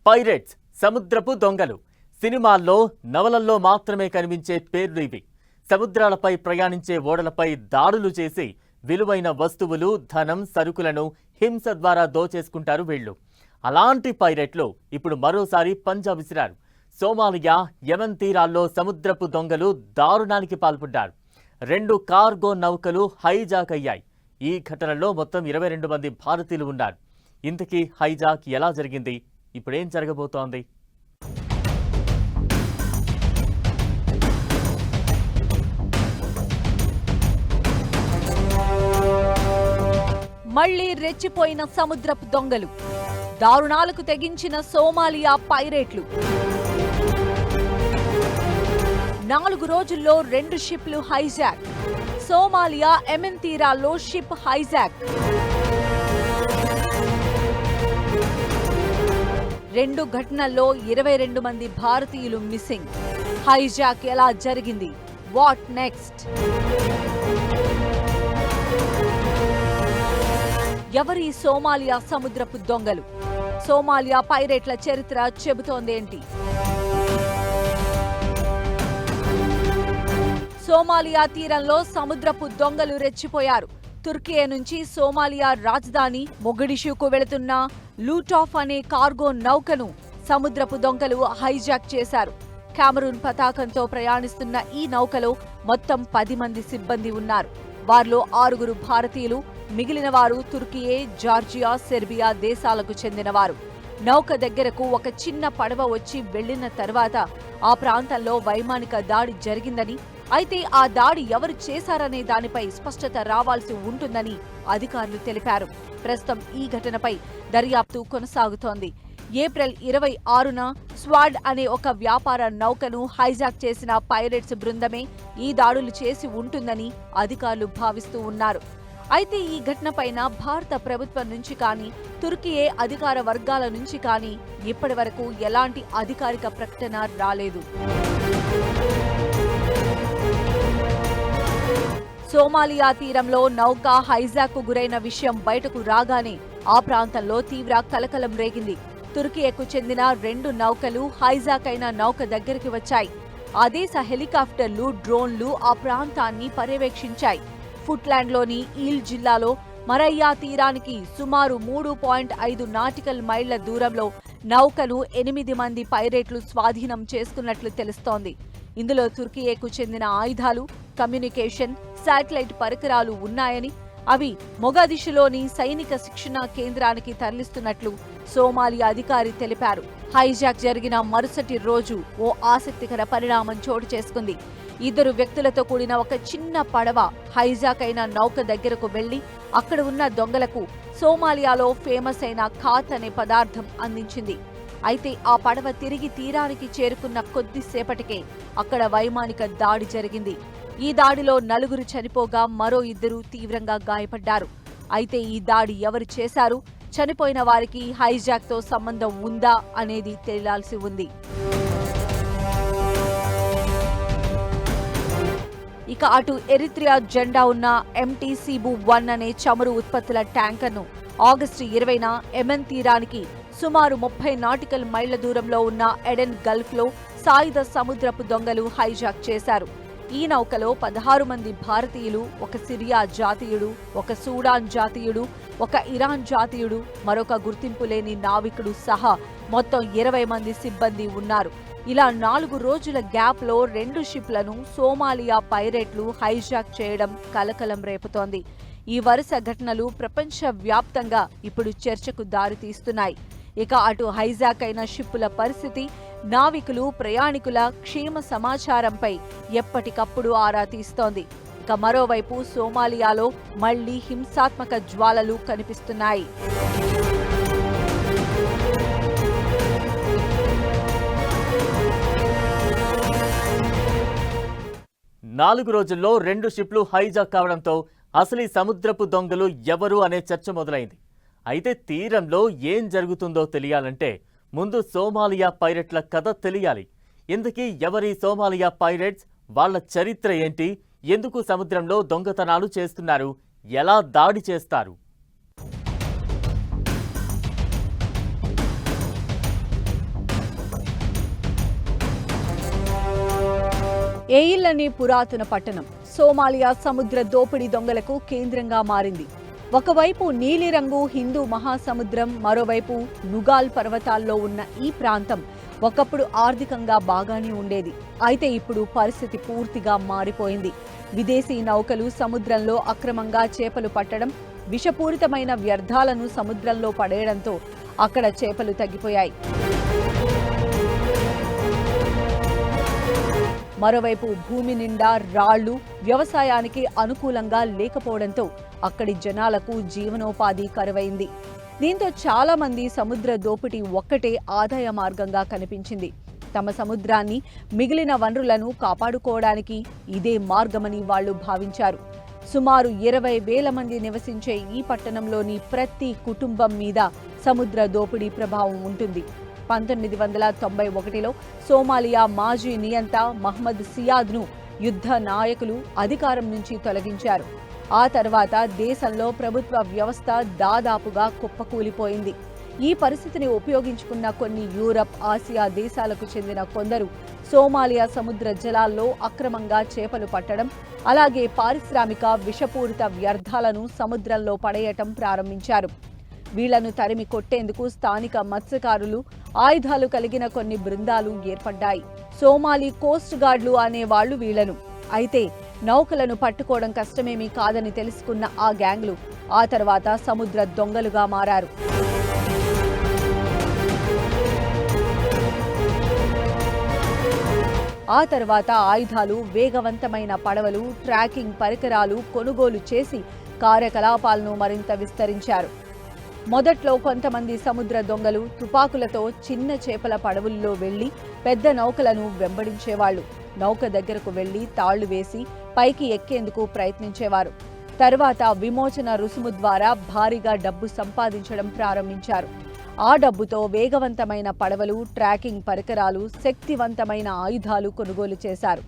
Pirates సముద్రపు దొంగలు సినిమాల్లో నవలల్లో మాత్రమే కనిపించే పేర్లు ఇవి. సముద్రాలపై ప్రయాణించే ఓడలపై దాడులు చేసి విలువైన వస్తువులు, ధనం, సరుకులను హింస ద్వారా దోచేసుకుంటారు వీళ్ళు. అలాంటి పైరేట్లు ఇప్పుడు మరోసారి పంజా విసిరారు. సోమాలియా, యెమెన్ తీరాల్లో సముద్రపు దొంగలు దారుణానికి పాల్పడ్డారు. 2 కార్గో నౌకలు హైజాక్ అయ్యాయి. ఈ ఘటనలో మొత్తం 22 మంది భారతీయులు ఉన్నారు. ఇంతకీ హైజాక్ ఎలా జరిగింది? ఇప్పుడేం జరగబోతోంది? మళ్లీ రెచ్చిపోయిన సముద్రపు దొంగలు, దారుణాలకు తెగించిన సోమాలియా పైరేట్లు. 4 రోజుల్లో 2 షిప్లు హైజాక్. సోమాలియా, యెమెన్ తీరాల్లో షిప్ హైజాక్. 2 ఘటనల్లో 22 మంది భారతీయులు మిస్సింగ్. హైజాక్ ఎలా జరిగింది? What next? ఎవరి సోమాలియా సముద్రపు దొంగలు? సోమాలియా పైరేట్ల చరిత్ర చెబుతోందేంటి? సోమాలియా తీరంలో సముద్రపు దొంగలు రెచ్చిపోయారు. తుర్కియే నుంచి సోమాలియా రాజధాని మొగడిషుకు వెళుతున్న లూటాఫ్ అనే కార్గో నౌకను సముద్రపు దొంగలు హైజాక్ చేశారు. కామరూన్ పతాకంతో ప్రయాణిస్తున్న ఈ నౌకలో మొత్తం 10 మంది సిబ్బంది ఉన్నారు. వారిలో 6 భారతీయులు, మిగిలిన వారు తుర్కియే, జార్జియా, సెర్బియా దేశాలకు చెందినవారు. నౌక దగ్గరకు ఒక చిన్న పడవ వచ్చి వెళ్లిన తర్వాత ఆ ప్రాంతంలో వైమానిక దాడి జరిగిందని, అయితే ఆ దాడి ఎవరు చేశారనే దానిపై స్పష్టత రావాల్సి ఉంటుందని అధికారులు తెలిపారు. ప్రస్తుతం ఈ ఘటనపై దర్యాప్తు కొనసాగుతోంది. ఏప్రిల్ 26న స్వాడ్ అనే ఒక వ్యాపార నౌకను హైజాక్ చేసిన పైరేట్స్ బృందమే ఈ దాడులు చేసి ఉంటుందని అధికారులు భావిస్తూ ఉన్నారు. అయితే ఈ ఘటనపైన భారత ప్రభుత్వం నుంచి కానీ, తుర్కియే అధికార వర్గాల నుంచి కానీ ఇప్పటి వరకు ఎలాంటి అధికారిక ప్రకటన రాలేదు. సోమాలియా తీరంలో నౌక హైజాక్ కు గురైన విషయం బయటకు రాగానే ఆ ప్రాంతంలో తీవ్ర కలకలం రేగింది. తుర్కియేకు చెందిన 2 నౌకలు హైజాక్ అయిన నౌక దగ్గరికి వచ్చాయి. ఆ దేశ హెలికాప్టర్లు, డ్రోన్లు ఆ ప్రాంతాన్ని పర్యవేక్షించాయి. ఫుట్లాండ్లోని ఈల్ జిల్లాలో మరయ్యా తీరానికి సుమారు 3.5 నాటికల్ మైళ్ల దూరంలో నౌకను 8 మంది పైరేట్లు స్వాధీనం చేసుకున్నట్లు తెలుస్తోంది. ఇందులో తుర్కియేకు చెందిన ఆయుధాలు, కమ్యూనికేషన్, శాటిలైట్ పరికరాలు ఉన్నాయని, అవి మొగాదిషులోని సైనిక శిక్షణా కేంద్రానికి తరలిస్తున్నట్లు సోమాలియా అధికారి తెలిపారు. హైజాక్ జరిగిన మరుసటి రోజు ఓ ఆసక్తికర పరిణామం చోటు చేసుకుంది. 2 వ్యక్తులతో కూడిన ఒక చిన్న పడవ హైజాక్ అయిన నౌక దగ్గరకు వెళ్లి అక్కడ ఉన్న దొంగలకు సోమాలియాలో ఫేమస్ అయిన ఖాత్ అనే పదార్థం అందించింది. అయితే ఆ పడవ తిరిగి తీరానికి చేరుకున్న కొద్దిసేపటికే అక్కడ వైమానిక దాడి జరిగింది. ఈ దాడిలో 4 చనిపోగా మరో 2 తీవ్రంగా గాయపడ్డారు. అయితే ఈ దాడి ఎవరు చేశారు? చనిపోయిన వారికి హైజాక్ తో సంబంధం ఉందా అనేది తేలాల్సి ఉంది. ఇక అటు ఎరిత్రియా జెండా ఉన్న MT Cebu-1 అనే చమురు ఉత్పత్తుల ట్యాంకర్ను ఆగస్టు 20న యెమెన్ తీరానికి సుమారు 30 నాటికల్ మైళ్ల దూరంలో ఉన్న ఎడెన్ గల్ఫ్లో సాయుధ సముద్రపు దొంగలు హైజాక్ చేశారు. ఈ నౌకలో 16 మంది భారతీయులు, 1 సిరియా జాతీయుడు, 1 సూడాన్ జాతీయుడు, 1 ఇరాన్ జాతీయుడు, మరొక గుర్తింపు లేని నావికుడు సహా మొత్తం 20 మంది సిబ్బంది ఉన్నారు. ఇలా 4 రోజుల గ్యాప్లో 2 షిప్లను సోమాలియా పైరేట్లు హైజాక్ చేయడం కలకలం రేపుతోంది. ఈ వరుస ఘటనలు ప్రపంచ వ్యాప్తంగా ఇప్పుడు చర్చకు దారితీస్తున్నాయి. ఇక అటు హైజాక్ అయిన షిప్పుల పరిస్థితి, నావికులు, ప్రయాణికుల క్షేమ సమాచారంపై ఎప్పటికప్పుడు ఆరా తీస్తోంది. ఇక మరోవైపు సోమాలియాలో మళ్లీ హింసాత్మక జ్వాలలు కనిపిస్తున్నాయి. 4 రోజుల్లో 2 షిప్లు హైజాక్ కావడంతో అసలు ఈ సముద్రపు దొంగలు ఎవరు అనే చర్చ మొదలైంది. అయితే తీరంలో ఏం జరుగుతుందో తెలియాలంటే ముందు సోమాలియా పైరేట్ల కథ తెలియాలి. ఇందుకీ ఎవరి సోమాలియా పైరేట్స్, వాళ్ళ చరిత్ర ఏంటి, ఎందుకు సముద్రంలో దొంగతనాలు చేస్తున్నారు, ఎలా దాడి చేస్తారు? ఎయిల్ అనే పురాతన పట్టణం సోమాలియా సముద్ర దోపిడీ దొంగలకు కేంద్రంగా మారింది. ఒకవైపు నీలిరంగు హిందూ మహాసముద్రం, మరోవైపు నుగాల్ పర్వతాల్లో ఉన్న ఈ ప్రాంతం ఒకప్పుడు ఆర్థికంగా బాగానే ఉండేది. అయితే ఇప్పుడు పరిస్థితి పూర్తిగా మారిపోయింది. విదేశీ నౌకలు సముద్రంలో అక్రమంగా చేపలు పట్టడం, విషపూరితమైన వ్యర్థాలను సముద్రంలో పడేయడంతో అక్కడ చేపలు తగ్గిపోయాయి. మరోవైపు భూమి నిండా రాళ్లు వ్యవసాయానికి అనుకూలంగా లేకపోవడంతో అక్కడి జనాలకు జీవనోపాధి కరువైంది. దీంతో చాలా మంది సముద్ర దోపిడీ ఒక్కటే ఆదాయ మార్గంగా కనిపించింది. తమ సముద్రాన్ని, మిగిలిన వనరులను కాపాడుకోవడానికి ఇదే మార్గమని వాళ్లు భావించారు. సుమారు 20,000 మంది నివసించే ఈ పట్టణంలోని ప్రతి కుటుంబం మీద సముద్ర దోపిడీ ప్రభావం ఉంటుంది. 1991లో సోమాలియా మాజీ నియంత మహ్మద్ సియాద్ను యుద్ధ నాయకులు అధికారం నుంచి తొలగించారు. ఆ తర్వాత దేశంలో ప్రభుత్వ వ్యవస్థ దాదాపుగా కుప్పకూలిపోయింది. ఈ పరిస్థితిని ఉపయోగించుకున్న కొన్ని యూరప్, ఆసియా దేశాలకు చెందిన కొందరు సోమాలియా సముద్ర జలాల్లో అక్రమంగా చేపలు పట్టడం, అలాగే పారిశ్రామిక విషపూరిత వ్యర్థాలను సముద్రంలో పడేయటం ప్రారంభించారు. వీళ్లను తరిమి కొట్టేందుకు స్థానిక మత్స్యకారులు, ఆయుధాలు కలిగిన కొన్ని బృందాలు ఏర్పడ్డాయి. సోమాలి కోస్ట్ గార్డులు అనేవాళ్లు వీళ్లను. అయితే నౌకలను పట్టుకోవడం కష్టమేమీ కాదని తెలుసుకున్న ఆ గ్యాంగ్లు ఆ తర్వాత సముద్ర దొంగలుగా మారారు. ఆ తర్వాత ఆయుధాలు, వేగవంతమైన పడవలు, ట్రాకింగ్ పరికరాలు కొనుగోలు చేసి కార్యకలాపాలను మరింత విస్తరించారు. మొదట్లో కొంతమంది సముద్ర దొంగలు తుపాకులతో చిన్న చేపల పడవల్లో వెళ్లి పెద్ద నౌకలను వెంబడించేవాళ్లు. నౌక దగ్గరకు వెళ్లి తాళ్లు వేసి పైకి ఎక్కేందుకు ప్రయత్నించేవారు. తర్వాత విమోచన రుసుము ద్వారా భారీగా డబ్బు సంపాదించడం ప్రారంభించారు. ఆ డబ్బుతో వేగవంతమైన పడవలు, ట్రాకింగ్ పరికరాలు, శక్తివంతమైన ఆయుధాలు కొనుగోలు చేశారు.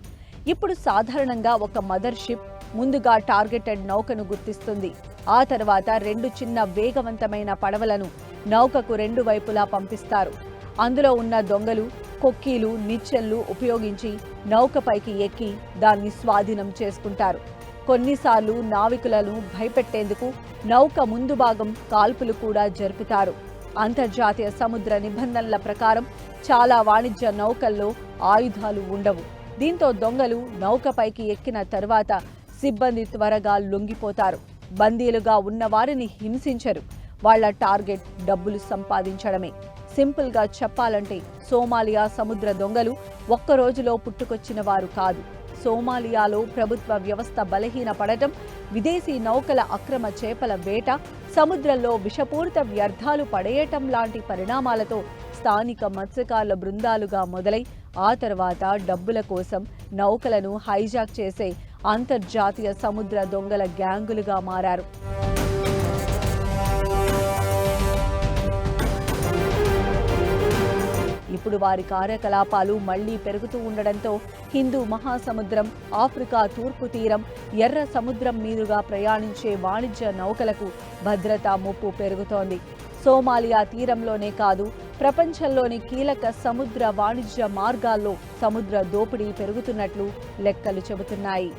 ఇప్పుడు సాధారణంగా ఒక మదర్ షిప్ ముందుగా టార్గెటెడ్ నౌకను గుర్తిస్తుంది. ఆ తర్వాత 2 చిన్న వేగవంతమైన పడవలను నౌకకు 2 వైపులా పంపిస్తారు. అందులో ఉన్న దొంగలు కొక్కీలు, నిచ్చెనలు ఉపయోగించి నౌకపైకి ఎక్కి దాన్ని స్వాధీనం చేసుకుంటారు. కొన్నిసార్లు నావికులను భయపెట్టేందుకు నౌక ముందు భాగం కాల్పులు కూడా జరుపుతారు. అంతర్జాతీయ సముద్ర నిబంధనల ప్రకారం చాలా వాణిజ్య నౌకల్లో ఆయుధాలు ఉండవు. దీంతో దొంగలు నౌకపైకి ఎక్కిన తర్వాత సిబ్బంది త్వరగా లొంగిపోతారు. బందీలుగా ఉన్న వారిని హింసించరు. వాళ్ల టార్గెట్ డబ్బులు సంపాదించడమే. సింపుల్ గా చెప్పాలంటే సోమాలియా సముద్ర దొంగలు ఒక్క రోజులో పుట్టుకొచ్చిన వారు కాదు. సోమాలియాలో ప్రభుత్వ వ్యవస్థ బలహీనపడటం, విదేశీ నౌకల అక్రమ చేపల వేట, సముద్రంలో విషపూరిత వ్యర్థాలు పడేయటం లాంటి పరిణామాలతో స్థానిక మత్స్యకారుల బృందాలుగా మొదలై ఆ తర్వాత డబ్బుల కోసం నౌకలను హైజాక్ చేసే అంతర్జాతీయ సముద్ర దొంగల గ్యాంగులుగా మారారు. ఇప్పుడు వారి కార్యకలాపాలు మళ్లీ పెరుగుతూ ఉండడంతో హిందూ మహాసముద్రం, ఆఫ్రికా తూర్పు తీరం, ఎర్ర సముద్రం మీదుగా ప్రయాణించే వాణిజ్య నౌకలకు భద్రతా ముప్పు పెరుగుతోంది. సోమాలియా తీరంలోనే కాదు, ప్రపంచంలోని కీలక సముద్ర వాణిజ్య మార్గాల్లో సముద్ర దోపిడీ పెరుగుతున్నట్లు లెక్కలు చెబుతున్నాయి.